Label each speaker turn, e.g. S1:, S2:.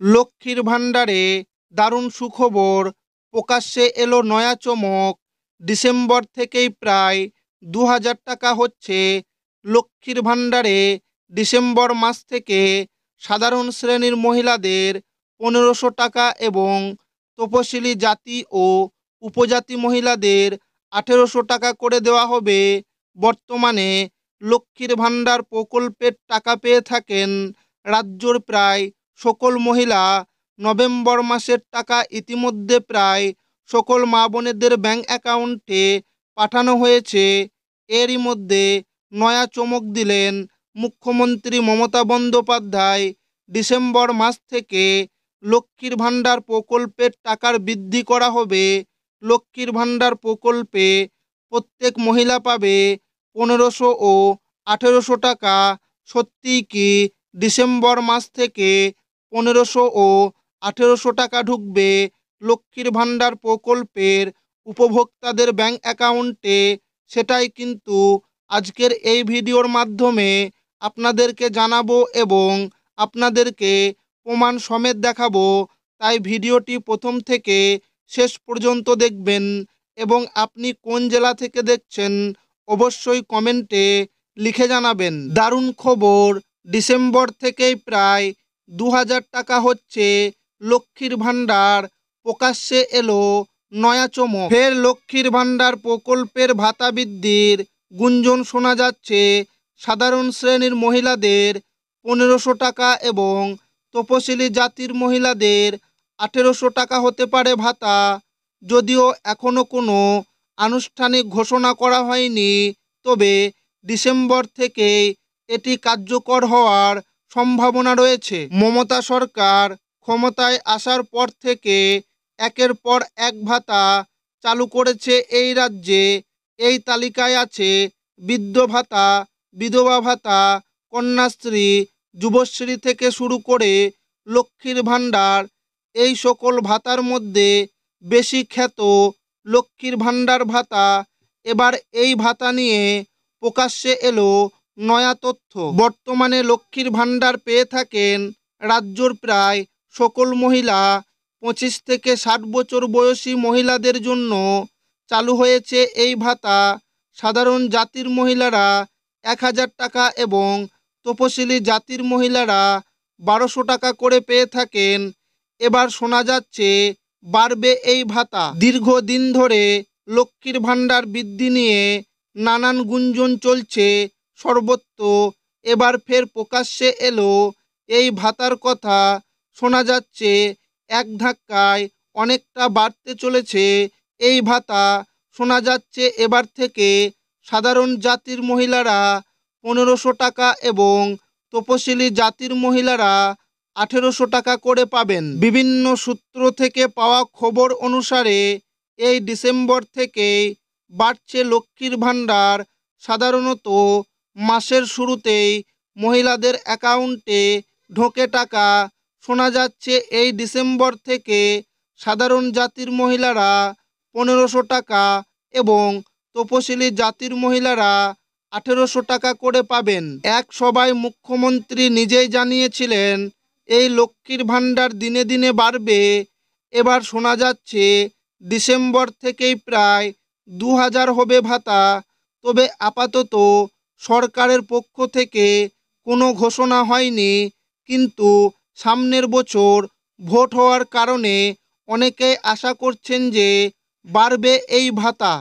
S1: লক্ষ্মীর ভাণ্ডারে দারুণ সুখবর প্রকাশ্যে এলো নয়া চমক। ডিসেম্বর থেকেই প্রায় ২,০০০ টাকা হচ্ছে লক্ষ্মীর ভাণ্ডারে। ডিসেম্বর মাস থেকে সাধারণ শ্রেণীর মহিলাদের ১৫০০ টাকা এবং তপশিলি জাতি ও উপজাতি মহিলাদের ১৮০০ টাকা করে দেওয়া হবে। বর্তমানে লক্ষ্মীর ভাণ্ডার প্রকল্পের টাকা পেয়ে থাকেন রাজ্যর প্রায় সকল মহিলা। নভেম্বর মাসের টাকা ইতিমধ্যে প্রায় সকল মা বোনেদের ব্যাংক অ্যাকাউন্টে পাঠানো হয়েছে। এরই মধ্যে নয়া চমক দিলেন মুখ্যমন্ত্রী মমতা বন্দ্যোপাধ্যায়। ডিসেম্বর মাস থেকে লক্ষ্মীর ভাণ্ডার প্রকল্পের টাকার বৃদ্ধি করা হবে। লক্ষ্মীর ভাণ্ডার প্রকল্পে প্রত্যেক মহিলা পাবে ১৫০০ ও ১৮০০ টাকা। সত্যিই কি ডিসেম্বর মাস থেকে ১৫০০ ও ১৮০০ টাকা ঢুকবে লক্ষ্মীর ভাণ্ডার প্রকল্পের উপভোক্তাদের ব্যাংক অ্যাকাউন্টে? সেটাই কিন্তু আজকের এই ভিডিওর মাধ্যমে আপনাদেরকে জানাবো এবং আপনাদেরকে প্রমাণ সমেত দেখাবো। তাই ভিডিওটি প্রথম থেকে শেষ পর্যন্ত দেখবেন এবং আপনি কোন জেলা থেকে দেখছেন অবশ্যই কমেন্টে লিখে জানাবেন। দারুণ খবর, ডিসেম্বর থেকেই প্রায় ২,০০০ টাকা হচ্ছে লক্ষ্মীর ভাণ্ডার। প্রকাশ্যে এলো নয়া চমক। ফের লক্ষ্মীর ভাণ্ডার প্রকল্পের ভাতা বৃদ্ধির গুঞ্জন শোনা যাচ্ছে। সাধারণ শ্রেণীর মহিলাদের ১৫০০ টাকা এবং তপশিলি জাতির মহিলাদের ১৮০০ টাকা হতে পারে ভাতা। যদিও এখনও কোনো আনুষ্ঠানিক ঘোষণা করা হয়নি, তবে ডিসেম্বর থেকে এটি কার্যকর হওয়ার সম্ভাবনা রয়েছে। মমতা সরকার ক্ষমতায় আসার পর থেকে একের পর এক ভাতা চালু করেছে এই রাজ্যে। এই তালিকায় আছে বৃদ্ধ ভাতা, বিধবা ভাতা, কন্যাশ্রী, যুবশ্রী থেকে শুরু করে লক্ষ্মীর ভাণ্ডার। এই সকল ভাতার মধ্যে বেশি খ্যাত লক্ষ্মীর ভাণ্ডার ভাতা। এবার এই ভাতা নিয়ে প্রকাশ্যে এলো নয়া তথ্য। বর্তমানে লক্ষ্মীর ভাণ্ডার পেয়ে থাকেন রাজ্যর প্রায় সকল মহিলা। ২৫ থেকে ৬০ বছর বয়সী মহিলাদের জন্য চালু হয়েছে এই ভাতা। সাধারণ জাতির মহিলারা ১,০০০ টাকা এবং তপশিলি জাতির মহিলারা ১২০০ টাকা করে পেয়ে থাকেন। এবার শোনা যাচ্ছে বাড়বে এই ভাতা। দীর্ঘদিন ধরে লক্ষ্মীর ভাণ্ডার বৃদ্ধি নিয়ে নানান গুঞ্জন চলছে সর্বত্র। এবার ফের প্রকাশ্যে এলো এই ভাতার কথা। শোনা যাচ্ছে এক ধাক্কায় অনেকটা বাড়তে চলেছে এই ভাতা। শোনা যাচ্ছে এবার থেকে সাধারণ জাতির মহিলারা ১৫০০ টাকা এবং তপশিলি জাতির মহিলারা ১৮০০ টাকা করে পাবেন। বিভিন্ন সূত্র থেকে পাওয়া খবর অনুসারে এই ডিসেম্বর থেকেই বাড়ছে লক্ষ্মীর ভাণ্ডার। সাধারণত মাসের শুরুতেই মহিলাদের অ্যাকাউন্টে ঢোকে টাকা। শোনা যাচ্ছে এই ডিসেম্বর থেকে সাধারণ জাতির মহিলারা ১৫০০ টাকা এবং তপশিলি জাতির মহিলারা ১৮০০ টাকা করে পাবেন। এক সভায় মুখ্যমন্ত্রী নিজেই জানিয়েছিলেন এই লক্ষ্মীর ভাণ্ডার দিনে দিনে বাড়বে। এবার শোনা যাচ্ছে ডিসেম্বর থেকেই প্রায় ২,০০০ হবে ভাতা। তবে আপাতত সরকারের পক্ষ থেকে কোনো ঘোষণা হয়নি, কিন্তু সামনের বছর ভোট হওয়ার কারণে অনেকেই আশা করছেন যে বাড়বে এই ভাতা।